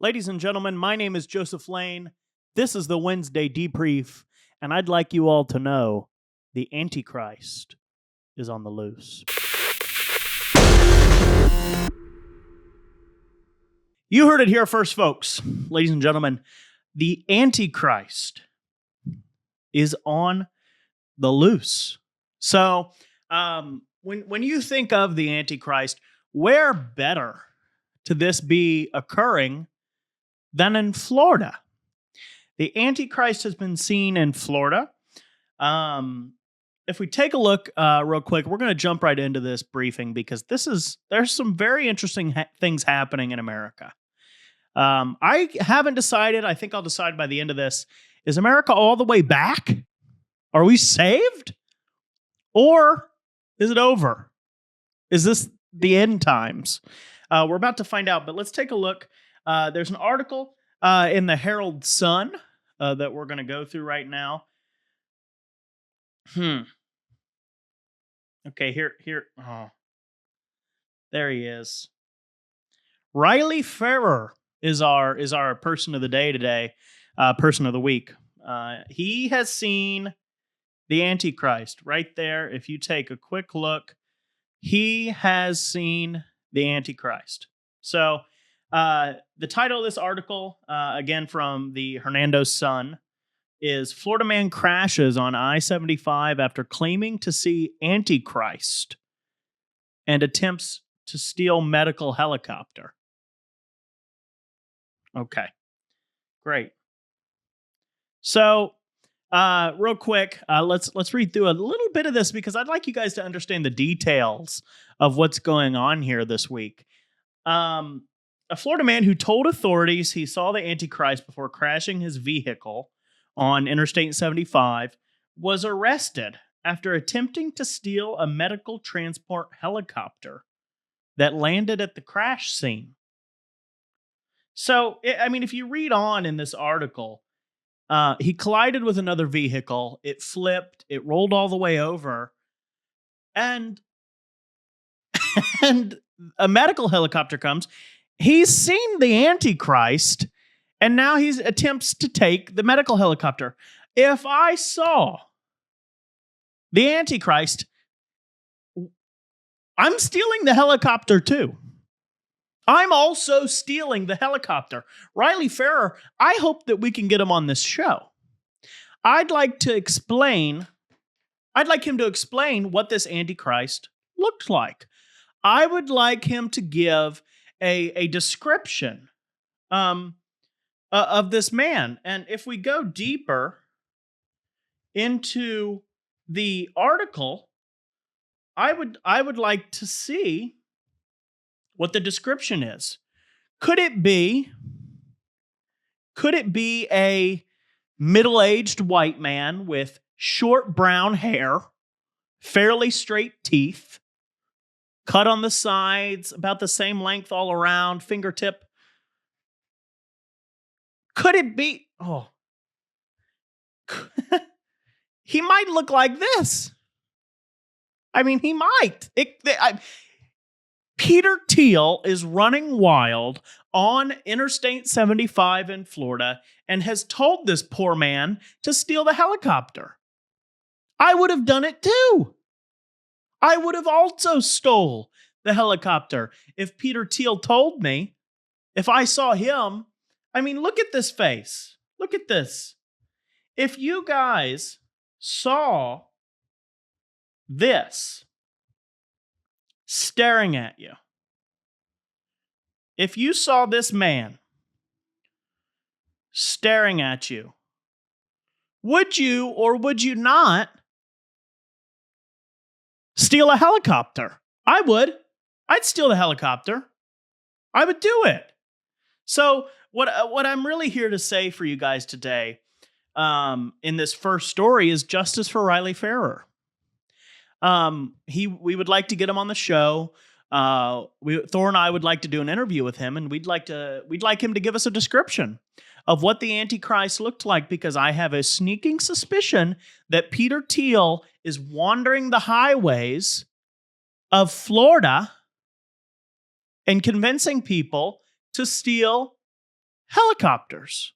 Ladies and gentlemen, my name is Joseph Lane. This is the Wednesday debrief, and I'd like you all to know the Antichrist is on the loose. You heard it here first, folks. Ladies and gentlemen, the Antichrist is on the loose. So, when you think of the Antichrist, where better to this be occurring than in Florida? The Antichrist has been seen in Florida. If we take a look real quick, we're going to jump right into this briefing because there's some very interesting things happening in America. I haven't decided. I think I'll decide by the end of this. Is America all the way back? Are we saved? Or is it over? Is this the end times? We're about to find out, but let's take a look. There's an article in the Herald Sun that we're going to go through right now. Okay, here. Oh, there he is. Riley Ferrer is our person of the day today, person of the week. He has seen the Antichrist right there. If you take a quick look, he has seen the Antichrist. So the title of this article, again from the Hernando Sun, is Florida man crashes on I-75 after claiming to see Antichrist and attempts to steal medical helicopter. Okay, great. So, real quick, let's read through a little bit of this because I'd like you guys to understand the details of what's going on here this week. A Florida man who told authorities he saw the Antichrist before crashing his vehicle on Interstate 75 was arrested after attempting to steal a medical transport helicopter that landed at the crash scene. So, if you read on in this article, he collided with another vehicle. It flipped. It rolled all the way over. And a medical helicopter comes. He's seen the Antichrist, and now he attempts to take the medical helicopter. If I saw the Antichrist, I'm stealing the helicopter too. I'm also stealing the helicopter. Riley Ferrer, I hope that we can get him on this show. I'd like him to explain what this Antichrist looked like. I would like him to give a description of this man. And if we go deeper into the article, I would like to see what the description is. Could it be a middle-aged white man with short brown hair, fairly straight teeth, cut on the sides, about the same length all around, fingertip? Could it be? Oh, he might look like this. He might. Peter Thiel is running wild on Interstate 75 in Florida and has told this poor man to steal the helicopter. I would have done it too. I would have also stole the helicopter if Peter Thiel told me. If I saw him, look at this face. Look at this. If you guys saw this staring at you, if you saw this man staring at you, would you or would you not steal a helicopter? I would. I'd steal the helicopter. I would do it. So what I'm really here to say for you guys today in this first story is justice for Riley Ferrer. We would like to get him on the show. Thor and I would like to do an interview with him, and we'd like him to give us a description of what the Antichrist looked like, because I have a sneaking suspicion that Peter Thiel is wandering the highways of Florida and convincing people to steal helicopters.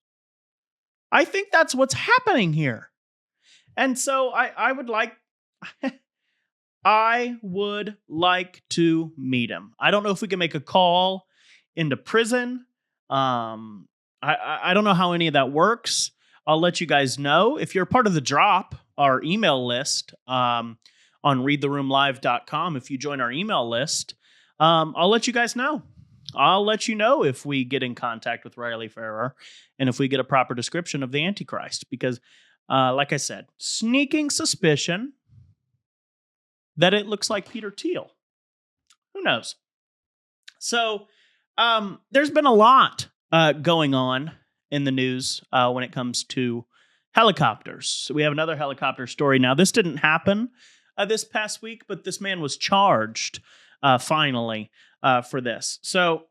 I think that's what's happening here. And so I would like I would like to meet him. I don't know if we can make a call into prison. I don't know how any of that works. I'll let you guys know. If you're part of the drop, our email list on readtheroomlive.com, if you join our email list, I'll let you guys know. I'll let you know if we get in contact with Riley Ferrer and if we get a proper description of the Antichrist. Because, like I said, sneaking suspicion that it looks like Peter Thiel. Who knows? So there's been a lot going on in the news when it comes to helicopters. So we have another helicopter story now. This didn't happen this past week, but this man was charged finally for this. So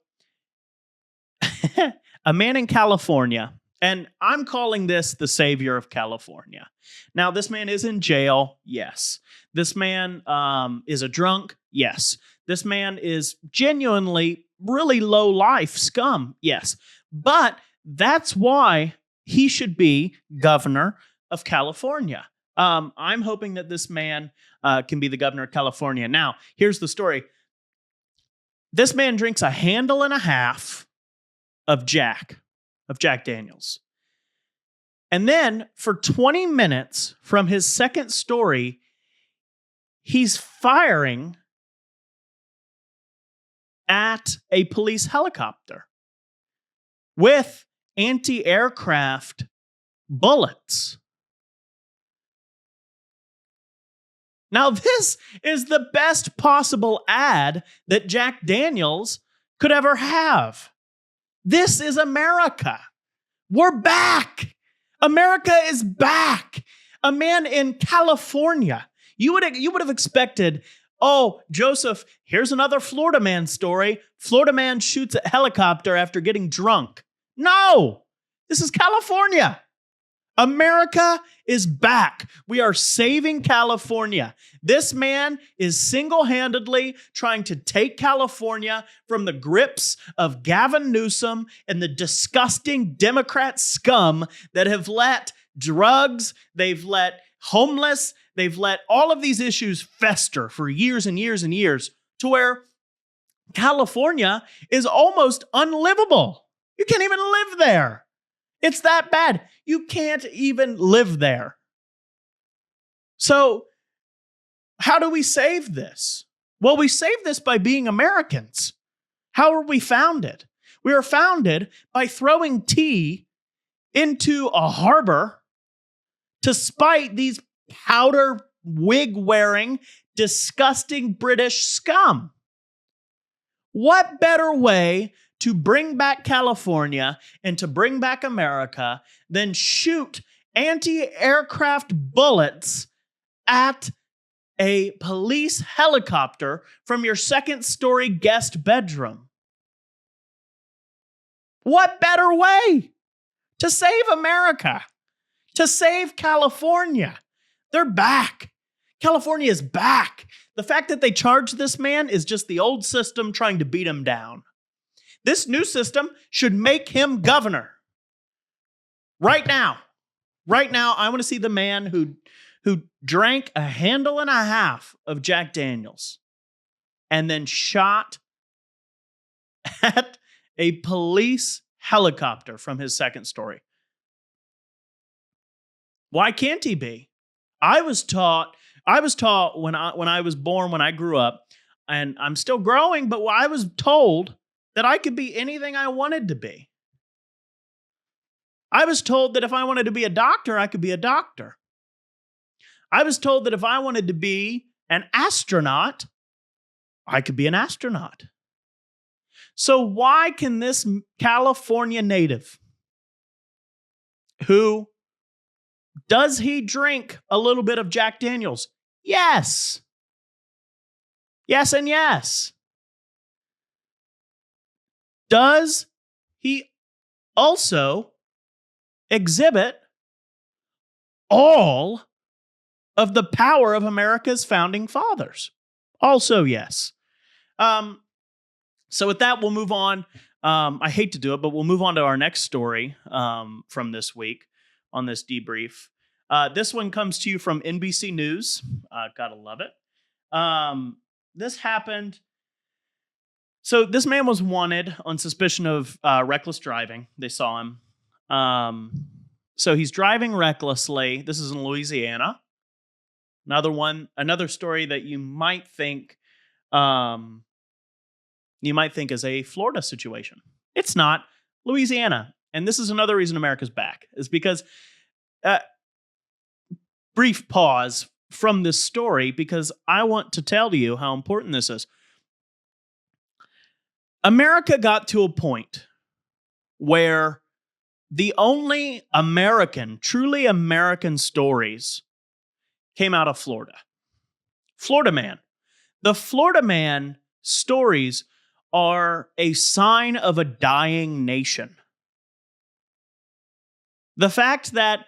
a man in California, and I'm calling this the savior of California. Now, this man is in jail. Yes. This man is a drunk. Yes. This man is genuinely really low life scum. Yes. But that's why he should be governor of California. I'm hoping that this man can be the governor of California. Now, here's the story. This man drinks a handle and a half of Jack Daniels. And then for 20 minutes from his second story, he's firing at a police helicopter with anti-aircraft bullets. Now, this is the best possible ad that Jack Daniels could ever have. This is America. We're back. America is back. A man in California. You would have expected, oh, Joseph, here's another Florida man story. Florida man shoots a helicopter after getting drunk. No, this is California. America is back. We are saving California. This man is single-handedly trying to take California from the grips of Gavin Newsom and the disgusting Democrat scum that have let drugs, they've let homeless, they've let all of these issues fester for years and years and years to where California is almost unlivable. You can't even live there. It's that bad. You can't even live there. So, how do we save this? Well, we save this by being Americans. How are we founded? We are founded by throwing tea into a harbor to spite these powder wig-wearing, disgusting British scum. What better way to bring back California and to bring back America than shoot anti-aircraft bullets at a police helicopter from your second-story guest bedroom? What better way to save America, to save California? They're back. California is back. The fact that they charged this man is just the old system trying to beat him down. This new system should make him governor. Right now, I want to see the man who drank a handle and a half of Jack Daniels and then shot at a police helicopter from his second story. Why can't he be? I was taught when I was born, when I grew up, and I'm still growing, but I was told that I could be anything I wanted to be. I was told that if I wanted to be a doctor, I could be a doctor. I was told that if I wanted to be an astronaut, I could be an astronaut. So why can this California native, who does he drink a little bit of Jack Daniels? Yes. Yes and yes. Does he also exhibit all of the power of America's founding fathers? Also, yes. So with that, we'll move on I hate to do it, but we'll move on to our next story from this week on this debrief. This one comes to you from NBC News. Gotta love it. This happened. So this man was wanted on suspicion of reckless driving. They saw him. So he's driving recklessly. This is in Louisiana. Another story that you might think is a Florida situation. It's not. Louisiana. And this is another reason America's back, is because brief pause from this story, because I want to tell you how important this is. America got to a point where the only truly American stories came out of Florida. Florida man. The Florida man stories are a sign of a dying nation. The fact that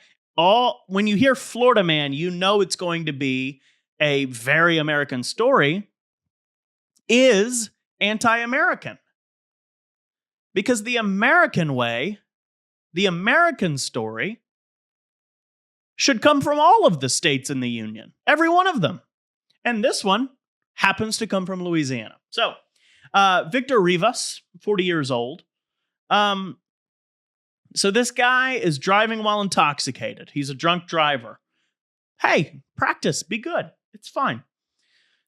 when you hear Florida man, you know it's going to be a very American story is anti-American. Because the American way, the American story, should come from all of the states in the Union. Every one of them. And this one happens to come from Louisiana. So, Victor Rivas, 40 years old. So this guy is driving while intoxicated. He's a drunk driver. Hey, practice, be good. It's fine.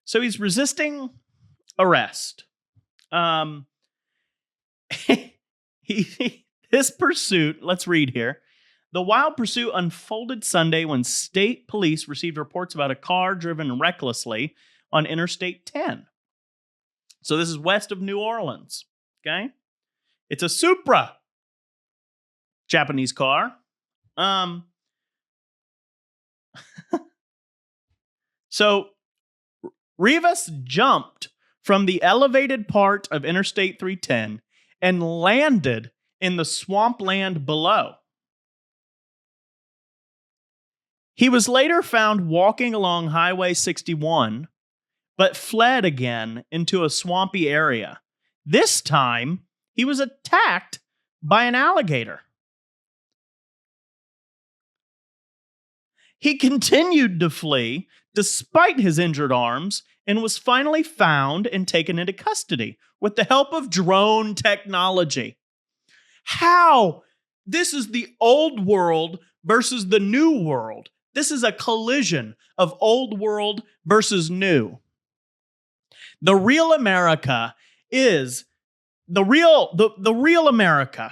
So he's resisting arrest. This pursuit, let's read here. The wild pursuit unfolded Sunday when state police received reports about a car driven recklessly on Interstate 10. So this is west of New Orleans, okay? It's a Supra, Japanese car. So Rivas jumped from the elevated part of Interstate 310 and landed in the swampland below. He was later found walking along Highway 61, but fled again into a swampy area. This time, he was attacked by an alligator. He continued to flee despite his injured arms and was finally found and taken into custody with the help of drone technology. How? This is the old world versus the new world. This is a collision of old world versus new. The real America is the real America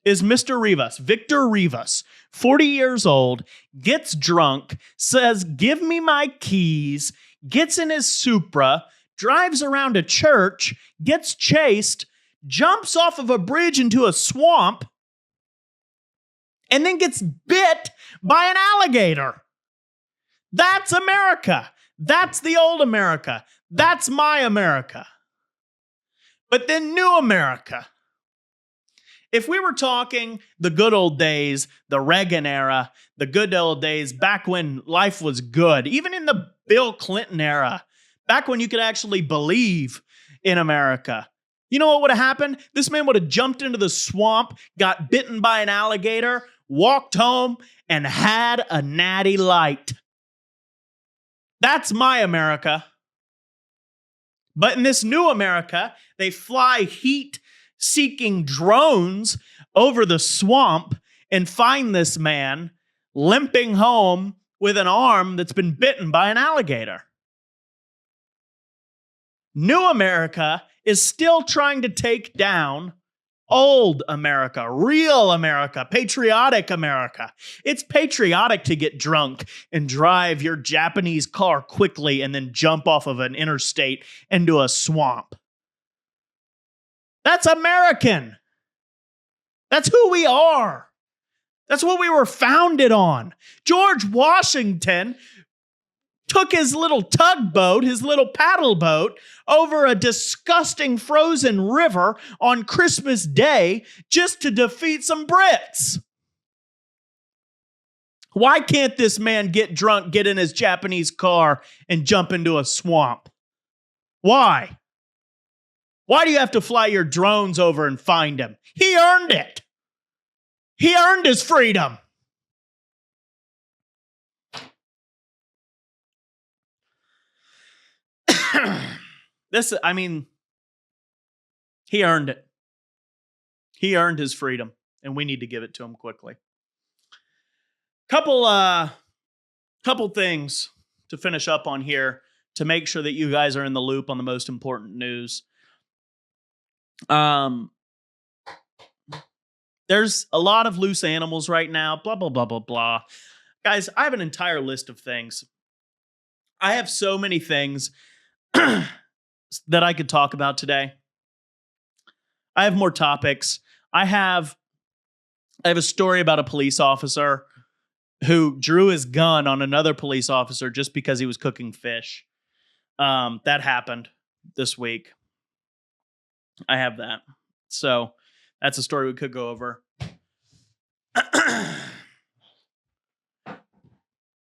is Mr. Rivas, Victor Rivas, 40 years old, gets drunk, says, "Give me my keys," gets in his Supra, drives around a church, gets chased, jumps off of a bridge into a swamp, and then gets bit by an alligator. That's America. That's the old America. That's my America. But then new America. If we were talking the good old days, the Reagan era, the good old days, back when life was good, even in the Bill Clinton era, back when you could actually believe in America, you know what would have happened? This man would have jumped into the swamp, got bitten by an alligator, walked home, and had a natty light. That's my America. But in this new America, they fly heat-seeking drones over the swamp and find this man limping home with an arm that's been bitten by an alligator. New America is still trying to take down old America, real America, patriotic America. It's patriotic to get drunk and drive your Japanese car quickly and then jump off of an interstate into a swamp. That's American. That's who we are. That's what we were founded on. George Washington took his little tugboat, his little paddle boat, over a disgusting frozen river on Christmas Day just to defeat some Brits. Why can't this man get drunk, get in his Japanese car, and jump into a swamp? Why? Why do you have to fly your drones over and find him? He earned it. He earned his freedom. He earned it. He earned his freedom, and we need to give it to him quickly. Couple things to finish up on here to make sure that you guys are in the loop on the most important news. There's a lot of loose animals right now, blah, blah, blah, blah, blah. Guys, I have an entire list of things. I have so many things that I could talk about today. I have more topics. I have a story about a police officer who drew his gun on another police officer just because he was cooking fish. That happened this week. I have that. So that's a story we could go over.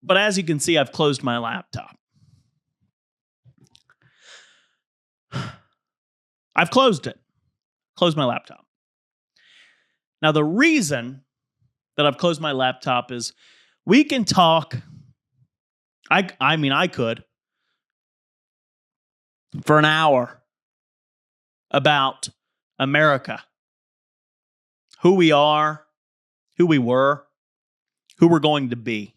But as you can see, I've closed my laptop. I've closed it. Closed my laptop. Now, the reason that I've closed my laptop is we can talk. I could for an hour about America, who we are, who we were, who we're going to be.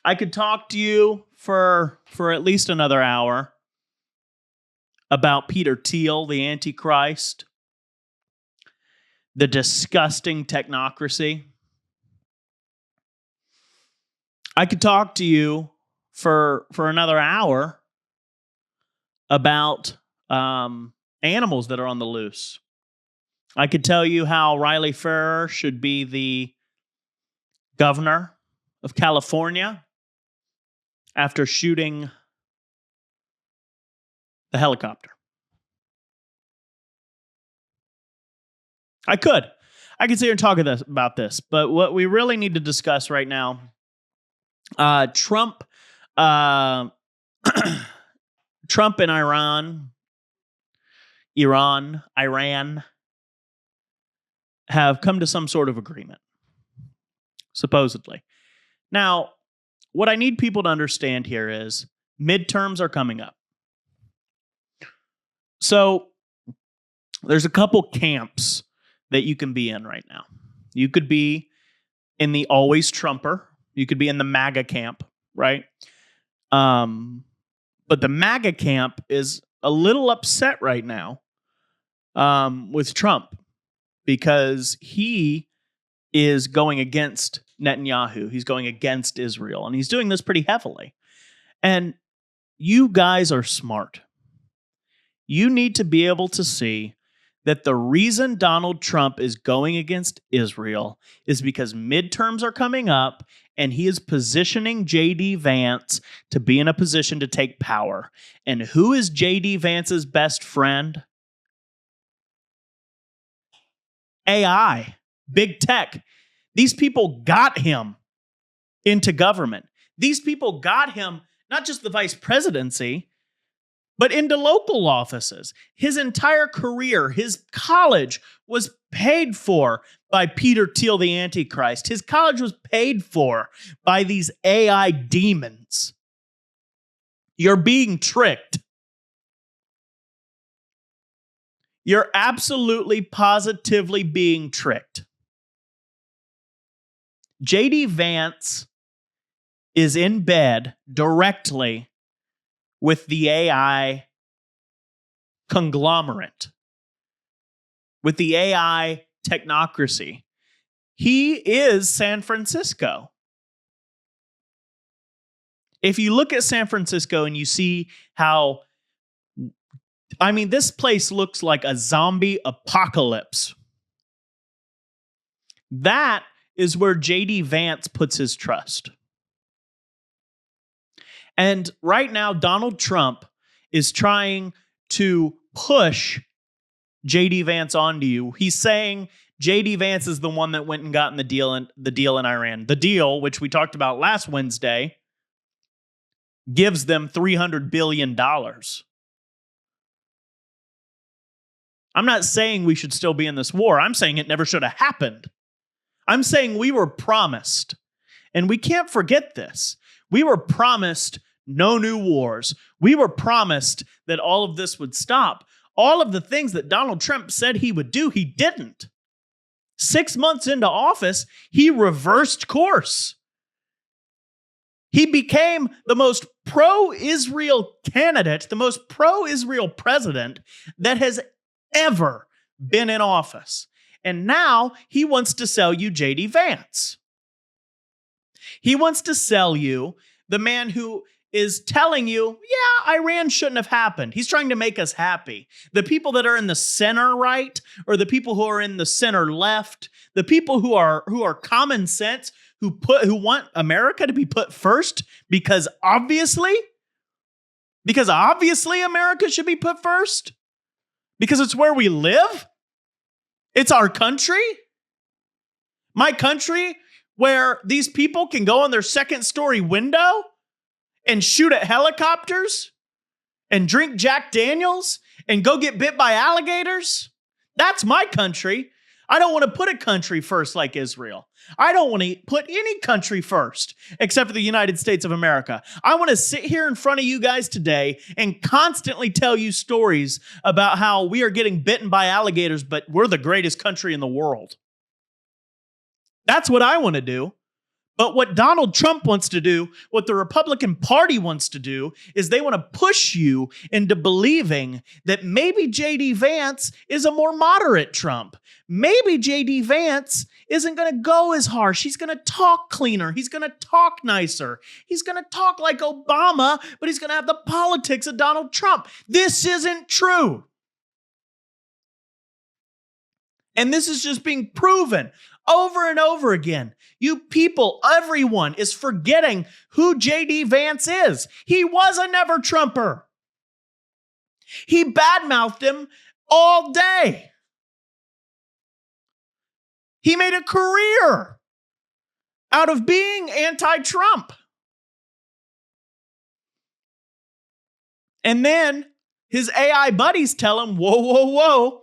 I could talk to you for at least another hour about Peter Thiel, the Antichrist, the disgusting technocracy. I could talk to you for another hour about animals that are on the loose. I could tell you how Riley Ferrer should be the governor of California after shooting the helicopter. I could sit here and talk about this, but what we really need to discuss right now, Trump and Iran have come to some sort of agreement, supposedly. Now, what I need people to understand here is midterms are coming up. So there's a couple camps that you can be in right now. You could be in the always Trumper. You could be in the MAGA camp, right? But the MAGA camp is a little upset right now with Trump because he is going against Netanyahu. He's going against Israel, and he's doing this pretty heavily. And you guys are smart. You need to be able to see that the reason Donald Trump is going against Israel is because midterms are coming up and he is positioning JD Vance to be in a position to take power. And who is JD Vance's best friend? AI, big tech. These people got him into government. These people got him not just the vice presidency, but into local offices. His entire career, his college was paid for by Peter Thiel, the Antichrist. His college was paid for by these AI demons. You're being tricked. You're absolutely, positively being tricked. JD Vance is in bed directly with the AI conglomerate, with the AI technocracy. He is San Francisco. If you look at San Francisco and you see how, this place looks like a zombie apocalypse. That is where JD Vance puts his trust. And right now, Donald Trump is trying to push JD Vance onto you. He's saying JD Vance is the one that went and got in the deal in Iran. The deal, which we talked about last Wednesday, gives them $300 billion. I'm not saying we should still be in this war. I'm saying it never should have happened. I'm saying we were promised, and we can't forget this. We were promised no new wars. We were promised that all of this would stop. All of the things that Donald Trump said he would do, he didn't. 6 months into office, he reversed course. He became the most pro-Israel candidate, the most pro-Israel president that has ever been in office. And now he wants to sell you JD Vance. He wants to sell you the man who is telling you, yeah, Iran shouldn't have happened. He's trying to make us happy. The people that are in the center right, or the people who are in the center left, the people who are common sense, who want America to be put first because obviously America should be put first because it's where we live. It's our country. My country, where these people can go on their second story window and shoot at helicopters and drink Jack Daniels and go get bit by alligators. That's my country. I don't want to put a country first like Israel. I don't want to put any country first except for the United States of America. I want to sit here in front of you guys today and constantly tell you stories about how we are getting bitten by alligators, but we're the greatest country in the world. That's what I want to do. But what Donald Trump wants to do, what the Republican Party wants to do, is they want to push you into believing that maybe JD Vance is a more moderate Trump. Maybe JD Vance isn't going to go as harsh. He's going to talk cleaner. He's going to talk nicer. He's going to talk like Obama, but he's going to have the politics of Donald Trump. This isn't true. And this is just being proven over and over again. You people, everyone is forgetting who JD Vance is. He was a never Trumper. He badmouthed him all day. He made a career out of being anti-Trump. And then his AI buddies tell him, whoa, whoa, whoa.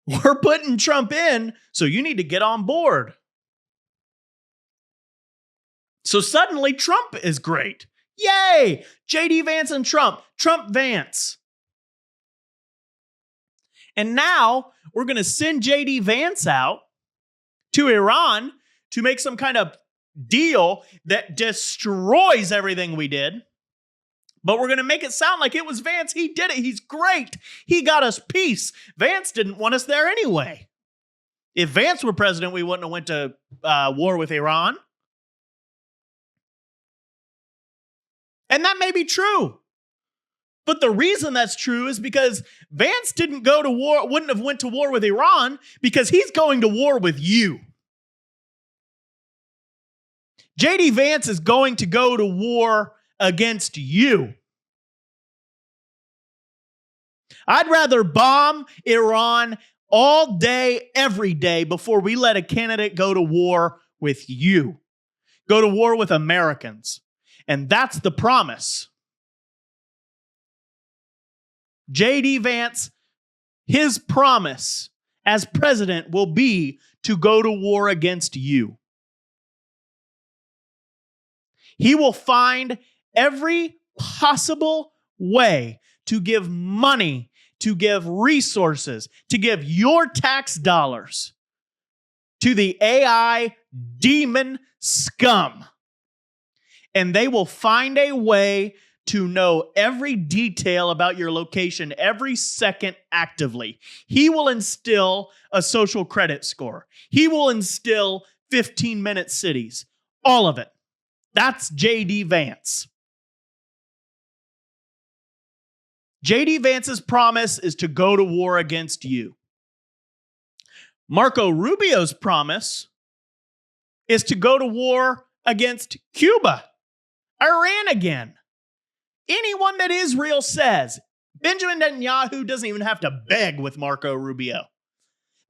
We're putting Trump in, so you need to get on board. So suddenly Trump is great. Yay! JD Vance and Trump. Trump Vance. And now we're going to send JD Vance out to Iran to make some kind of deal that destroys everything we did. But we're going to make it sound like it was Vance. He did it. He's great. He got us peace. Vance didn't want us there anyway. If Vance were president, we wouldn't have went to war with Iran. And that may be true. But the reason that's true is because Vance didn't go to war, wouldn't have went to war with Iran because he's going to war with you. JD Vance is going to go to war against you. I'd rather bomb Iran all day, every day, before we let a candidate go to war with you. Go to war with Americans. And that's the promise. JD Vance, his promise as president will be to go to war against you. He will find every possible way to give money, to give resources, to give your tax dollars to the AI demon scum. And they will find a way to know every detail about your location every second actively. He will instill a social credit score. He will instill 15-minute cities. All of it. That's JD Vance. JD Vance's promise is to go to war against you. Marco Rubio's promise is to go to war against Cuba, Iran again. Anyone that Israel says, Benjamin Netanyahu doesn't even have to beg with Marco Rubio.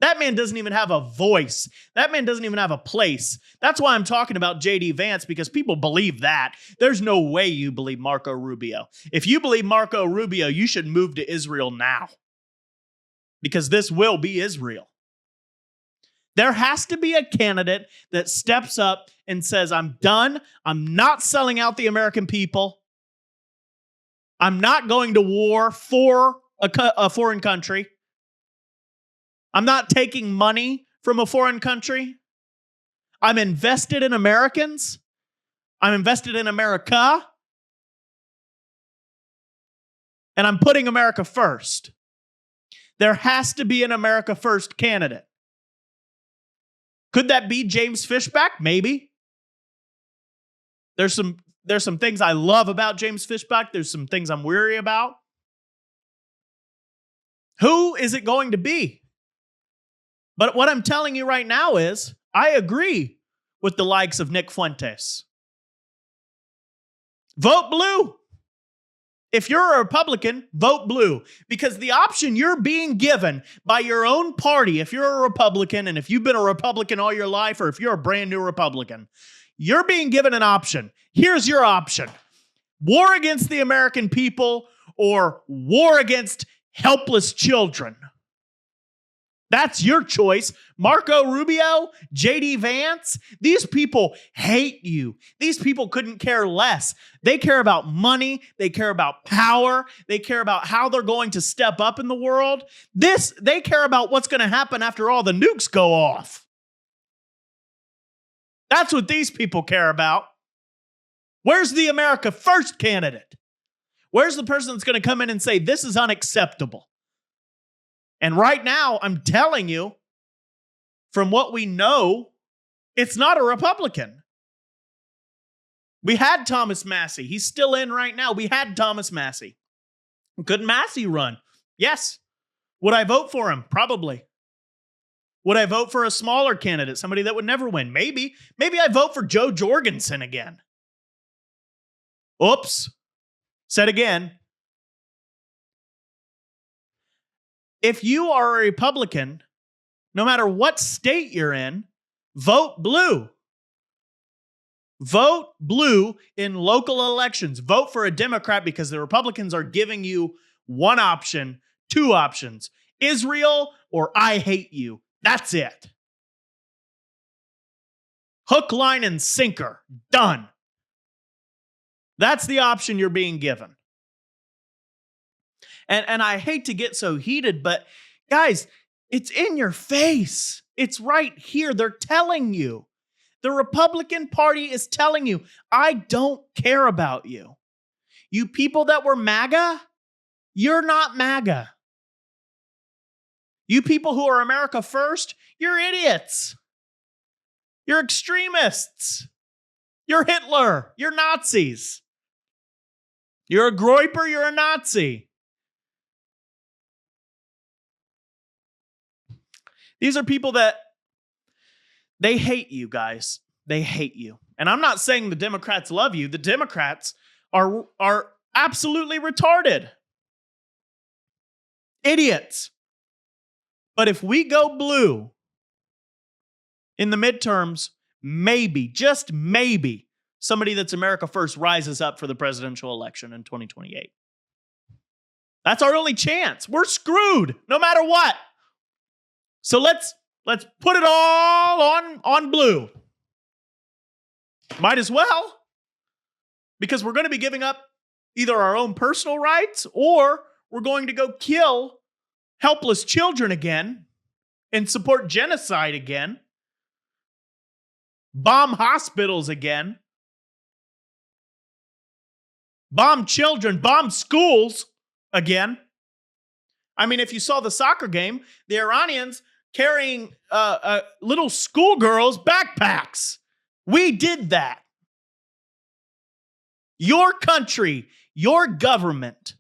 That man doesn't even have a voice. That man doesn't even have a place. That's why I'm talking about JD Vance, because people believe that. There's no way you believe Marco Rubio. If you believe Marco Rubio, you should move to Israel now. because this will be Israel. There has to be a candidate that steps up and says, I'm done. I'm not selling out the American people. I'm not going to war for a foreign country. I'm not taking money from a foreign country. I'm invested in Americans. I'm invested in America. And I'm putting America first. There has to be an America first candidate. Could that be James Fishback? Maybe. There's some things I love about James Fishback. There's some things I'm weary about. Who is it going to be? But what I'm telling you right now is, I agree with the likes of Nick Fuentes. Vote blue. If you're a Republican, vote blue, because the option you're being given by your own party, if you're a Republican and if you've been a Republican all your life, or if you're a brand new Republican, you're being given an option. Here's your option: war against the American people or war against helpless children. That's your choice. Marco Rubio, JD Vance, these people hate you. These people couldn't care less. They care about money. They care about power. They care about how they're going to step up in the world. They care about what's going to happen after all the nukes go off. That's what these people care about. Where's the America First candidate? Where's the person that's going to come in and say, this is unacceptable? And right now, I'm telling you, from what we know, it's not a Republican. We had Thomas Massie. He's still in right now. We had Thomas Massie. Could Massie run? Yes. Would I vote for him? Probably. Would I vote for a smaller candidate, somebody that would never win? Maybe. Maybe I vote for Joe Jorgensen again. Oops. Said again. If you are a Republican, no matter what state you're in, vote blue. Vote blue in local elections. Vote for a Democrat, because the Republicans are giving you one option, two options: Israel or I hate you. That's it. Hook, line, and sinker. Done. That's the option you're being given. And I hate to get so heated, but guys, it's in your face. It's right here. They're telling you. The Republican Party is telling you, I don't care about you. You people that were MAGA, you're not MAGA. You people who are America First, you're idiots. You're extremists. You're Hitler. You're Nazis. You're a Groyper. You're a Nazi. These are people that they hate you, guys. They hate you. And I'm not saying the Democrats love you. The Democrats are absolutely retarded. Idiots. But if we go blue in the midterms, maybe, just maybe, somebody that's America First rises up for the presidential election in 2028. That's our only chance. We're screwed no matter what. So let's put it all on blue. Might as well, because we're going to be giving up either our own personal rights, or we're going to go kill helpless children again and support genocide again, bomb hospitals again, bomb children, bomb schools again. I mean, if you saw the soccer game, the Iranians carrying little schoolgirls' backpacks. We did that. Your country, your government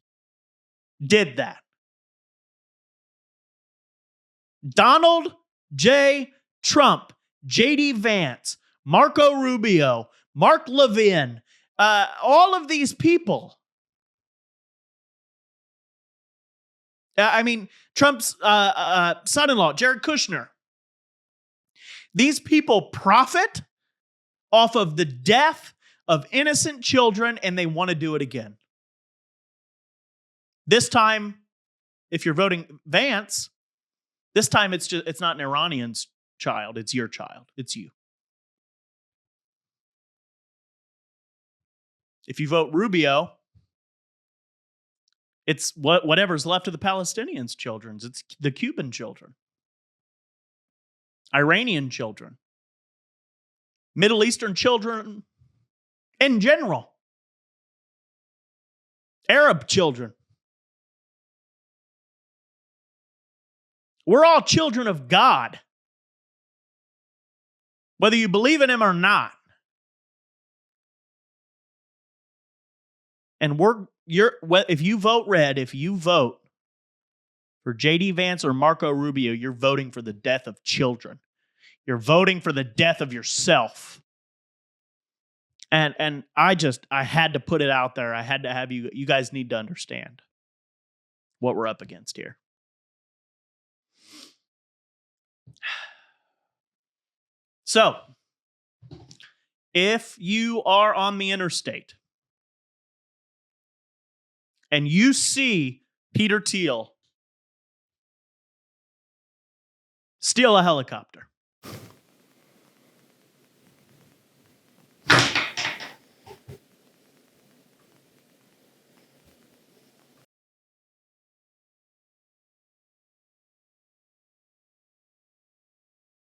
did that. Donald J. Trump, JD Vance, Marco Rubio, Mark Levin, all of these people. I mean, Trump's son-in-law, Jared Kushner. These people profit off of the death of innocent children, and they want to do it again. This time, if you're voting Vance, This time it's not an Iranian's child, it's your child. It's you. If you vote Rubio, it's whatever's left of the Palestinians' children. It's the Cuban children, Iranian children, Middle Eastern children in general, Arab children. We're all children of God, whether you believe in him or not. And if you vote red, if you vote for JD Vance or Marco Rubio, you're voting for the death of children. You're voting for the death of yourself. And I had to put it out there. I had to have you guys need to understand what we're up against here. So, if you are on the interstate and you see Peter Thiel steal a helicopter,